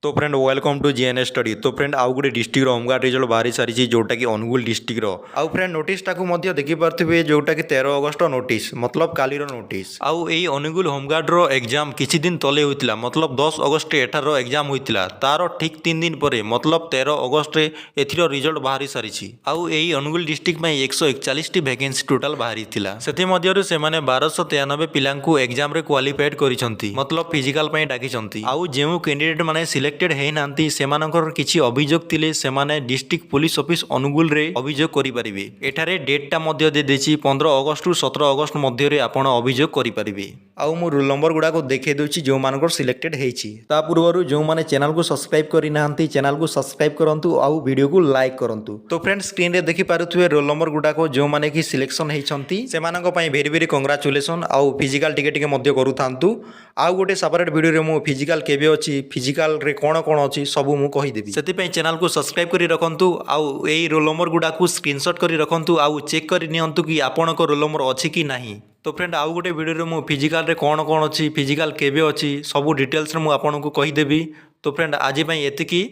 तो friend welcome to GNS study. तो friend आउ गोटे डिस्ट्रिक्ट होमगार्ड रिजल्ट बाहरी सारी जोटा कि अनुगुल डिस्ट्रिक्ट आउ फ्रेंड नोटिसटा को देखिपे जोटा कि 13 अगस्त नोटिस मतलब कालीर नोटिस आउ यही अनुगुल होमगार्डर एग्जाम किछि दिन तले होइतिला मतलब 10 अगस्त एठार एग्जाम होइतिला तार ठीक 3 दिन पर मतलब 13 अगस्त एथिर रिजल्ट बाहरी सारी आउ यही अनुगुल डिस्ट्रिक्ट में 141 वैकेंसी टोटाल बाहरी थिला सेति मध्यरु से माने 1293 पिलांकु एग्जाम रे क्वालिफाइड करिसंती मतलब फिजिकल पई डाकिसंती आउ जेउ कैंडिडेट माने सिलेक्टेड है नांती सेमानकर किछि अभियोग थिले सेमाने डिस्ट्रिक्ट पुलिस ऑफिस अनुगुल रे अभियोग करि परिबे। एठारे डेटटा मध्य दे देछि 15 अगस्त रु 17 अगस्त मध्य रे आपण अभियोग करि परिबे। आउ मु रोल नंबर गुडा को देखे दोछि जो मानकर सिलेक्टेड हेछि ता पूर्वरु जो माने चैनल को सब्सक्राइब करि नांती चैनल को सब्सक्राइब करंतु आउ वीडियो को लाइक करंतु। तो फ्रेंड स्क्रीन रे देखि पारुथुवे रोल नंबर गुडा को जो माने कि सिलेक्शन हेछंती सेमानक पई भेरी भेरी कांग्रेचुलेशन आउ फिजिकल टिके मध्य करूथांतु। आउ गोटे सेपरेट वीडियो रे मु फिजिकल केबे अछि फिजिकल रे कोन कोन अछि सबु मु कहि देबी सेति चैनल को सब्सक्राइब करि रखंतु आउ एई रोल नंबर गुडा को स्क्रीनशॉट करि रखंतु आउ चेक करि नियंतु कि आपनको रोल नंबर अछि कि नाही। तो फ्रेंड आउ गोटे वीडियो रे मु फिजिकल रे कोन कोन अछि फिजिकल केबे अछि सबु डिटेल्स रे मु आपनको कहि देबी। तो फ्रेंड आज पई एतिकी